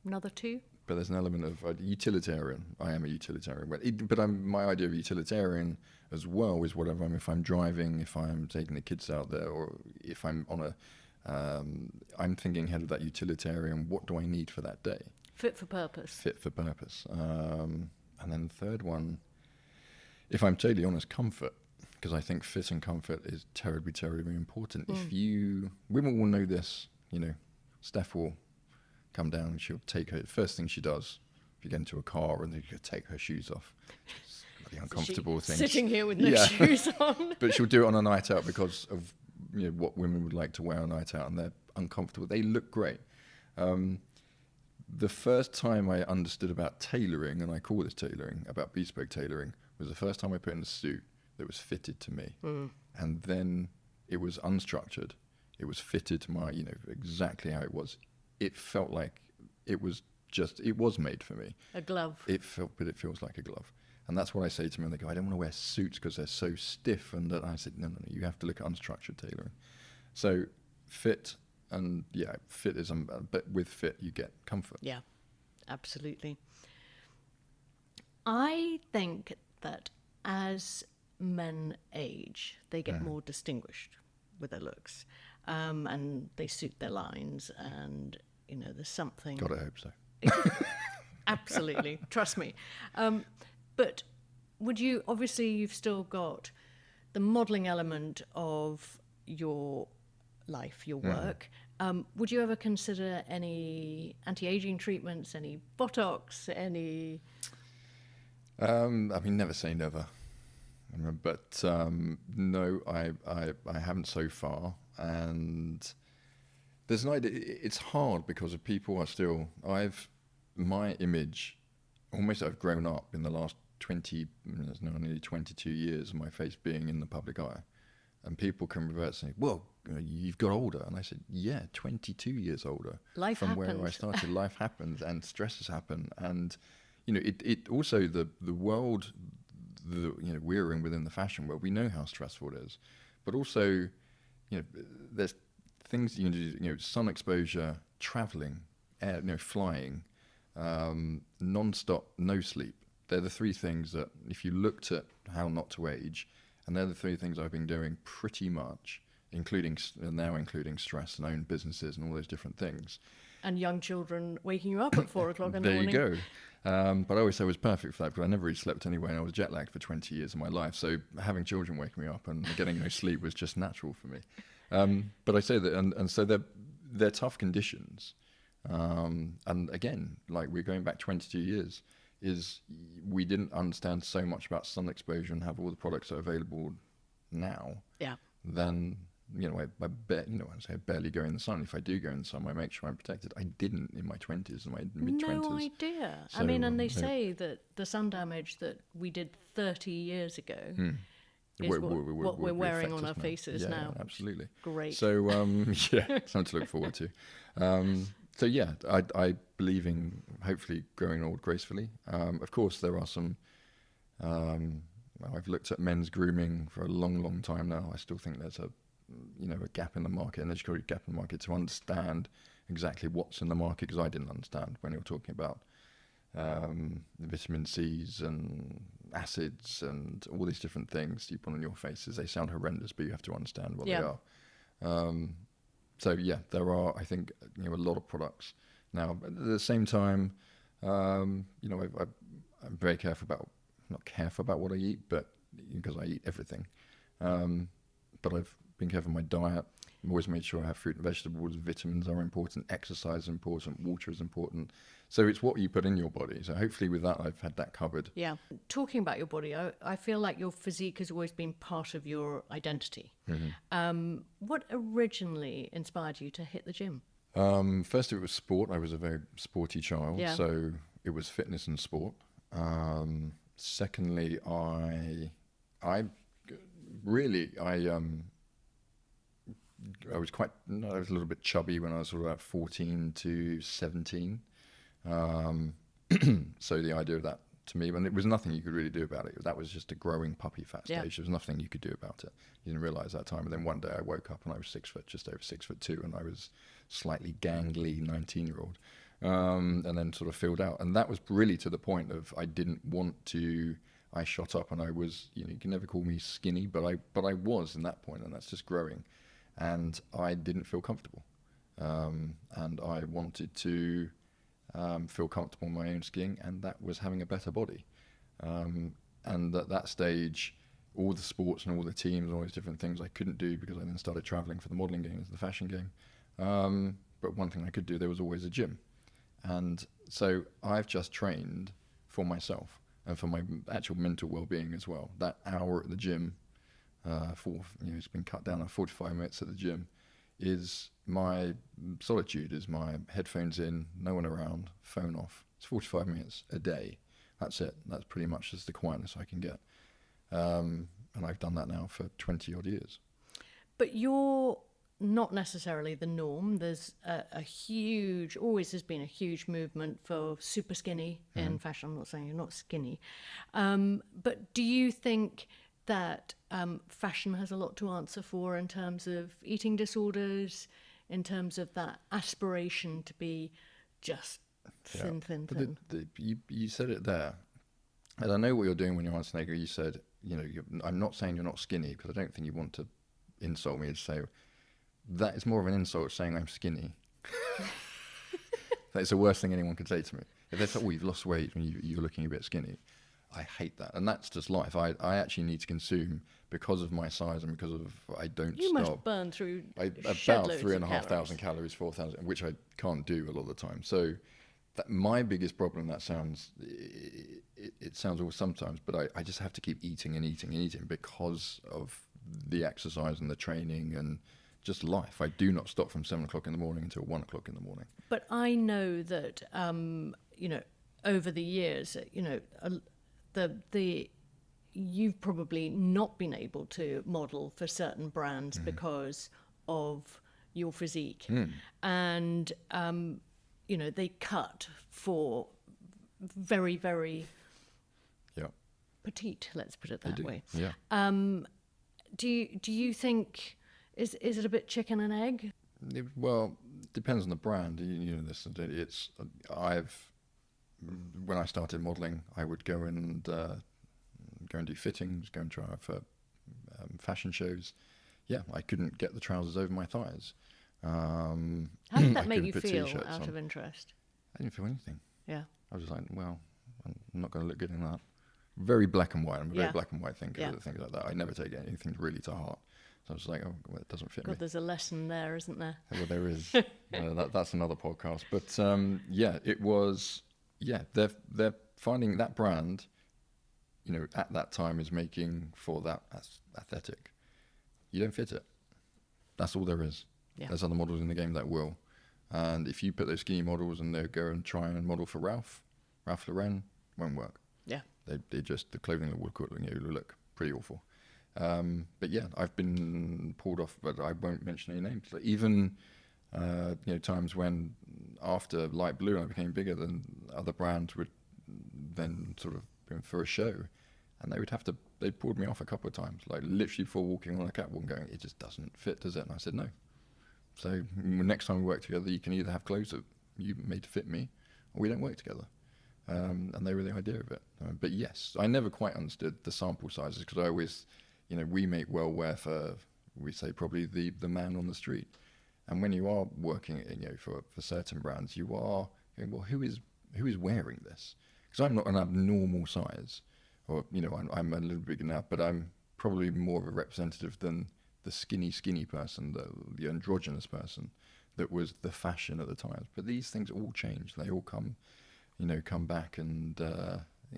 Another 2? But there's an element of utilitarian. I am a utilitarian. But my idea of utilitarian as well is whatever if I'm driving, if I'm taking the kids out there, or if I'm on I'm thinking ahead of that utilitarian, what do I need for that day? Fit for purpose. Fit for purpose. And then the third one, if I'm totally honest, comfort. Because I think fit and comfort is terribly, terribly important. Women will know this, Steph will come down and she'll take her, first thing she does, if you get into a car and then you take her shoes off. It's bloody uncomfortable thing. Sitting here with no shoes on. But she'll do it on a night out because of what women would like to wear on a night out, and they're uncomfortable. They look great. The first time I understood about tailoring, and I call this tailoring, about bespoke tailoring, was the first time I put in a suit that was fitted to me. And then it was unstructured. It was fitted to my, exactly how it was. It felt like it was made for me. A glove. But it feels like a glove. And that's what I say to men. They go, I don't want to wear suits because they're so stiff. And I said, no, you have to look at unstructured tailoring. So fit, and fit is, but with fit you get comfort. Yeah, absolutely. I think that as men age, they get more distinguished with their looks. And they suit their lines, and there's something. God, I hope so. Absolutely, trust me. But you've still got the modelling element of your life, your work, Would you ever consider any anti-aging treatments, any Botox, any? I mean, never say never. But no, I haven't so far. And there's an idea. It's hard because of people are still. My image, almost I've grown up in the last 20, it's now nearly 22 years of my face being in the public eye. And people can revert and say, well, you've got older. And I said, yeah, 22 years older. Life from happens. Where I started. Life happens and stresses happen. And, it also, the world, we're in within the fashion world, we know how stressful it is. But also, there's things you can do, sun exposure, traveling, flying, non-stop, no sleep. They're the three things that, if you looked at how not to age, and they're the three things I've been doing pretty much, including stress and own businesses and all those different things. And young children waking you up at 4 o'clock in the morning. There you go. But I always say I was perfect for that because I never really slept anyway, and I was jet lagged for 20 years of my life. So having children waking me up and getting no sleep was just natural for me. But I say that, and so they're tough conditions. And again, like we're going back 22 years, is we didn't understand so much about sun exposure and have all the products that are available now. Yeah. Then, I barely go in the sun. If I do go in the sun, I make sure I'm protected. I didn't in my 20s and my mid-20s. No idea. So, I mean, and they say that the sun damage that we did 30 years ago is what we're wearing on our faces now. Yeah, absolutely. Great. So, something to look forward to. So yeah, I believe in hopefully growing old gracefully. Of course, there are some. I've looked at men's grooming for a long, long time now. I still think there's a gap in the market, an educated gap in the market to understand exactly what's in the market, because I didn't understand when you were talking about vitamin C's and acids and all these different things you put on your faces. They sound horrendous, but you have to understand what they are. So yeah, there are, I think, a lot of products now. But at the same time, I'm very not careful about what I eat, but because I eat everything. But I've been careful of my diet. I've always made sure I have fruit and vegetables. Vitamins are important. Exercise is important. Water is important. So it's what you put in your body. So hopefully with that, I've had that covered. Yeah. Talking about your body, I feel like your physique has always been part of your identity. Mm-hmm. What originally inspired you to hit the gym? First, it was sport. I was a very sporty child. Yeah. So it was fitness and sport. Secondly, I was a little bit chubby when I was sort of about 14 to 17. So the idea of that to me, and it was nothing you could really do about it. That was just a growing puppy fat stage. Yeah. There was nothing you could do about it. You didn't realize that time. And then one day I woke up and I was just over 6'2", and I was slightly gangly 19-year-old. And then sort of filled out. And that was really to the point of I shot up, and I was, you can never call me skinny, but I was in that point, and that's just growing. And I didn't feel comfortable. And I wanted to feel comfortable in my own skin, and that was having a better body. And at that stage, all the sports and all the teams and all these different things I couldn't do because I then started traveling for the modeling game, the fashion game. But one thing I could do, there was always a gym. And so I've just trained for myself and for my actual mental well-being as well. That hour at the gym, it's been cut down to 45 minutes at the gym, is my solitude, is my headphones in, no one around, phone off. It's 45 minutes a day. That's it. That's pretty much just the quietness I can get. And I've done that now for 20 odd years. But you're not necessarily the norm. There's always has been a huge movement for super skinny in fashion. I'm not saying you're not skinny. But do you think that fashion has a lot to answer for in terms of eating disorders, in terms of that aspiration to be just thin? You said it there. And I know what you're doing when you're answering, you said, I'm not saying you're not skinny, because I don't think you want to insult me and say, that is more of an insult saying I'm skinny. That's the worst thing anyone could say to me. If they say, you've lost weight and you're looking a bit skinny. I hate that, and that's just life. I actually need to consume because of my size and because of I don't You stop. must burn through about shed 3,500 calories, 4,000, which I can't do a lot of the time. So my biggest problem, that sounds, it sounds awful sometimes, but I just have to keep eating and eating and eating because of the exercise and the training and just life. I do not stop from 7 o'clock in the morning until 1 o'clock in the morning. But I know that, over the years, you've probably not been able to model for certain brands because of your physique. And, they cut for very, very petite, let's put it that way. Yeah. Do you think, is it a bit chicken and egg? Well, depends on the brand. You know this. When I started modelling, I would go and do fittings, go and try out for fashion shows. Yeah, I couldn't get the trousers over my thighs. How did that make you put feel, t-shirts out on. of interest? I didn't feel anything. Yeah. I was just like, well, I'm not going to look good in that. Very black and white. I'm a very Yeah. black and white thinker. Yeah. Things like that. I never take anything really to heart. So I was like, oh, well, it doesn't fit God, me. there's a lesson there, isn't there? Well, there is. That's another podcast. But it was. Yeah, they're finding that brand. At that time is making for that aesthetic. You don't fit it. That's all there is. Yeah. There's other models in the game that will. And if you put those skinny models and they go and try and model for Ralph Lauren, won't work. Yeah. They just, the clothing will look pretty awful. But yeah, I've been pulled off, but I won't mention any names. Like even times when after Light Blue I became bigger, than other brands would then sort of go for a show, and they pulled me off a couple of times, like literally before walking on a catwalk, going, it just doesn't fit, does it? And I said no. So next time we work together, you can either have clothes that you made to fit me, or we don't work together. And they were the idea of it. But yes, I never quite understood the sample sizes, because I always, we make wellwear for, we say probably the man on the street. And when you are working, for certain brands, you are going, well, who is wearing this? Because I'm not an abnormal size, or I'm a little bigger now, but I'm probably more of a representative than the skinny person, the androgynous person that was the fashion at the time. But these things all change. They all come back, and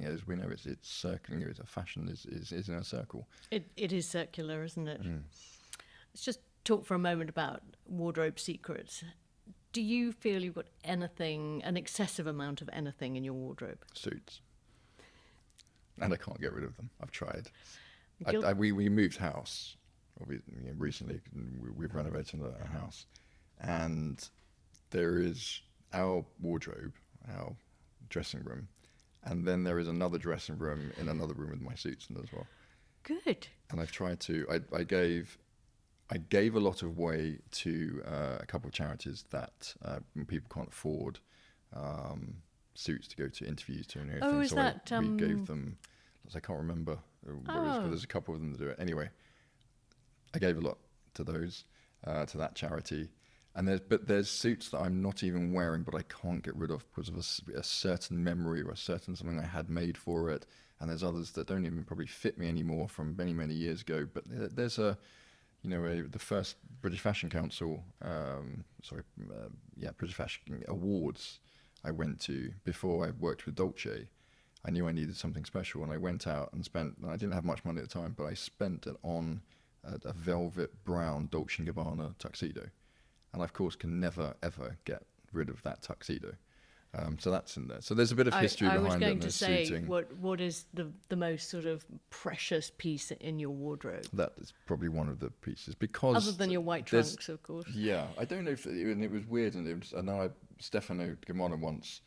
as we know, it's circling. It's a fashion is in a circle. It is circular, isn't it? Let's just talk for a moment about wardrobe secrets. Do you feel you've got an excessive amount of anything in your wardrobe? Suits. And I can't get rid of them. I've tried. Guilt- We moved house. Recently, we've renovated a house, and there is our wardrobe, our dressing room, and then there is another dressing room in another room with my suits in as well. Good. And I've tried to. I gave a lot of way to a couple of charities that people can't afford suits to go to interviews to and everything. Oh, is so that? We gave them. I can't remember what it is, but there's a couple of them that do it. Anyway, I gave a lot to those, to that charity. And there's suits that I'm not even wearing, but I can't get rid of because of a certain memory or a certain something I had made for it. And there's others that don't even probably fit me anymore from many, many years ago. But there's the first British Fashion Council, British Fashion Awards I went to before I worked with Dolce. I knew I needed something special, and I went out and I didn't have much money at the time, but I spent it on a velvet brown Dolce & Gabbana tuxedo. And I, of course, can never, ever get rid of that tuxedo. So that's in there. So there's a bit of history behind it. I was going and to say, suiting. what is the most sort of precious piece in your wardrobe? That is probably one of the pieces. Because Other than your white trunks, of course. Yeah, I don't know if and it was weird. And I know Stefano Gabbana once,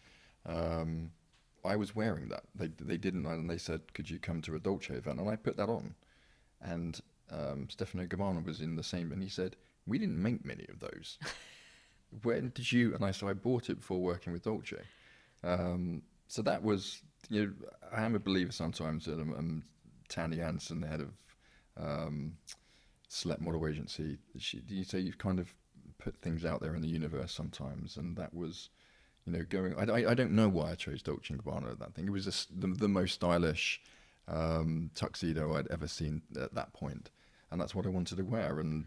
I was wearing that. They didn't, and they said, could you come to a Dolce event? And I put that on. And Stefano Gabbana was in the same, and he said, we didn't make many of those. When did you? And I bought it before working with Dolce. So that was, I am a believer sometimes that Tanny Anson, the head of Select Model Agency, you say you've kind of put things out there in the universe sometimes, and that was, going. I don't know why I chose Dolce & Gabbana at that thing. It was just the most stylish tuxedo I'd ever seen at that point. And that's what I wanted to wear. And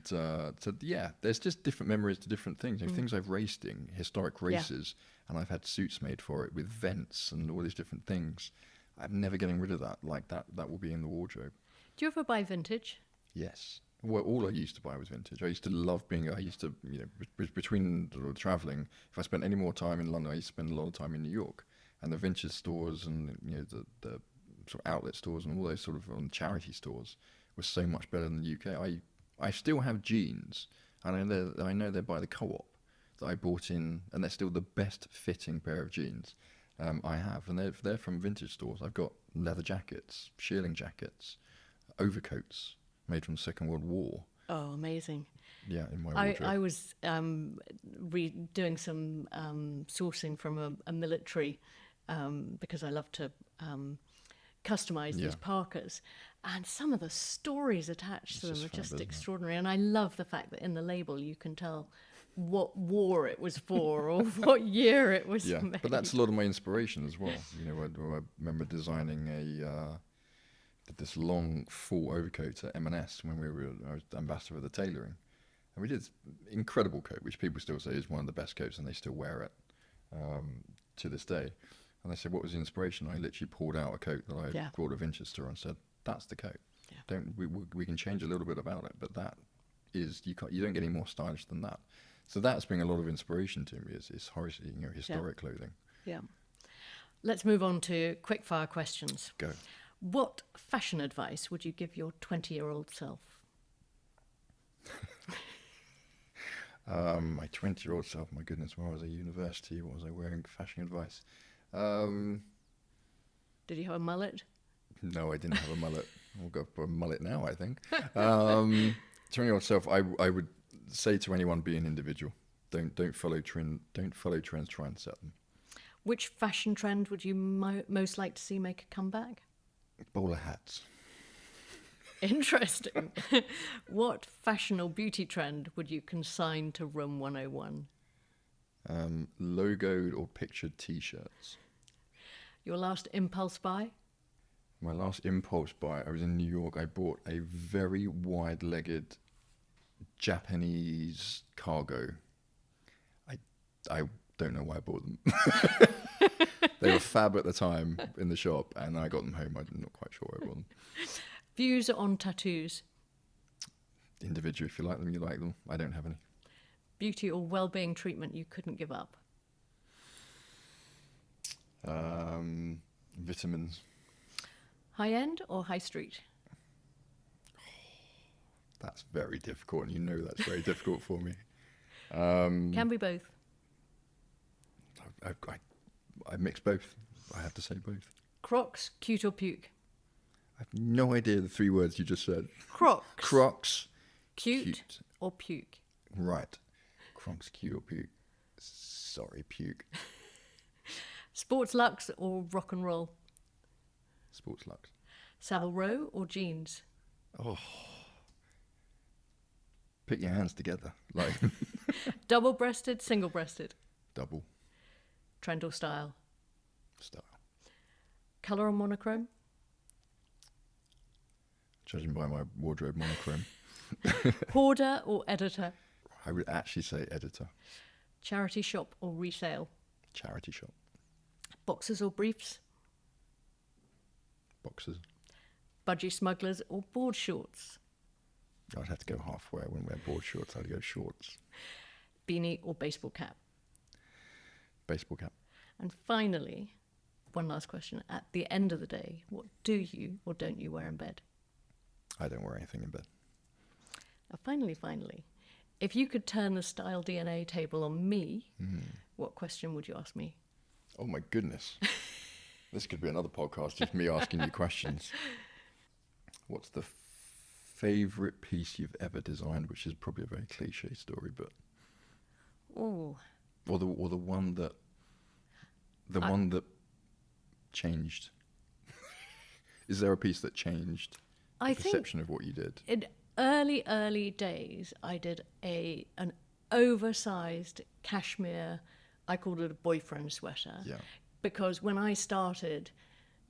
there's just different memories to different things. Things I've raced in, historic races, and I've had suits made for it with vents and all these different things. I'm never getting rid of that. Like that will be in the wardrobe. Do you ever buy vintage? Yes. Well, all I used to buy was vintage. I used to love between traveling, if I spent any more time in London, I used to spend a lot of time in New York. And the vintage stores and the sort of outlet stores and all those sort of charity stores was so much better than the UK. I still have jeans, and I know they're by the Co-op that I bought in, and they're still the best fitting pair of jeans I have, and they're from vintage stores. I've got leather jackets, shearling jackets, overcoats made from the Second World War. Oh, amazing. Yeah, in my wardrobe. I was doing some sourcing from a military because I love to customize these parkas, and some of the stories attached to them are just extraordinary. And I love the fact that in the label you can tell what war it was for or what year it was made. But that's a lot of my inspiration as well. I remember designing this long full overcoat at M&S when I was ambassador of the tailoring, and we did this incredible coat which people still say is one of the best coats, and they still wear it to this day. And they said, what was the inspiration? I literally pulled out a coat that I brought to a vintage store and said, that's the coat. Yeah. We can change a little bit about it, but that is, you don't get any more stylish than that. So that's been a lot of inspiration to me, is historic clothing. Yeah. Let's move on to quick fire questions. Go. What fashion advice would you give your 20-year-old self? My 20-year-old self, my goodness, when I was at university, what was I wearing? Fashion advice. Did you have a mullet? No, I didn't have a mullet. I'll go for a mullet now, I think. 20-year-old self, I would say to anyone, be an individual. Don't follow trends, try and set them. Which fashion trend would you most like to see make a comeback? Bowler hats. Interesting. What fashion or beauty trend would you consign to Room 101? Logoed or pictured T-shirts. Your last impulse buy? My last impulse buy, I was in New York. I bought a very wide-legged Japanese cargo. I don't know why I bought them. They were fab at the time in the shop, and I got them home. I'm not quite sure why I bought them. Views on tattoos? Individual. If you like them, you like them. I don't have any. Beauty or well-being treatment you couldn't give up? Vitamins. High-end or high street? That's very difficult, and that's very difficult for me. Can be both. I mix both. I have to say both. Crocs, cute or puke? I have no idea the three words you just said. Crocs. Crocs. Cute or puke? Right. Crocs, cute or puke? Sorry, puke. Sports luxe or rock and roll? Sports luxe. Savile Row or jeans? Oh. Put your hands together. Like Double-breasted, single-breasted? Double. Trend or style? Style. Colour or monochrome? Judging by my wardrobe, monochrome. Hoarder or editor? I would actually say editor. Charity shop or resale? Charity shop. Boxers or briefs? Boxers. Budgie smugglers or board shorts? I'd have to go halfway. I wouldn't wear board shorts. I'd go shorts. Beanie or baseball cap? Baseball cap. And finally, one last question. At the end of the day, what do you or don't you wear in bed? I don't wear anything in bed. Now, finally, if you could turn the style DNA table on me, what question would you ask me? Oh my goodness. This could be another podcast, just me asking you questions. What's the favourite piece you've ever designed, which is probably a very cliche story, but... Oh. Or the one that... one that changed. Is there a piece that changed the perception of what you did? In early days, I did an oversized cashmere I called it a boyfriend sweater. Yeah. Because when I started,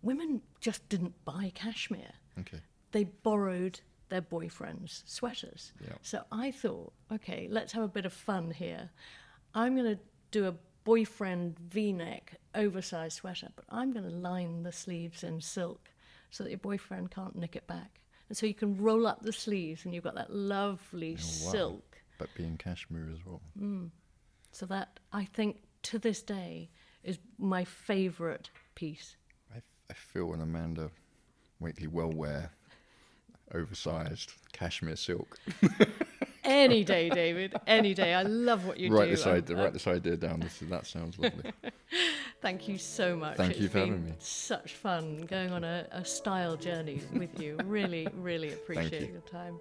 women just didn't buy cashmere. Okay. They borrowed their boyfriend's sweaters. Yeah. So I thought, okay, let's have a bit of fun here. I'm going to do a boyfriend V-neck oversized sweater, but I'm going to line the sleeves in silk so that your boyfriend can't nick it back. And so you can roll up the sleeves and you've got that lovely silk. But being cashmere as well. So that, I think, to this day, is my favourite piece. I feel an Amanda Wakeley Wellwear oversized cashmere silk. Any day, David, any day. I love what you do. Write this idea down. That sounds lovely. Thank you so much. Thank you for having me. Such fun going on a style journey with you. Really, really appreciate your time.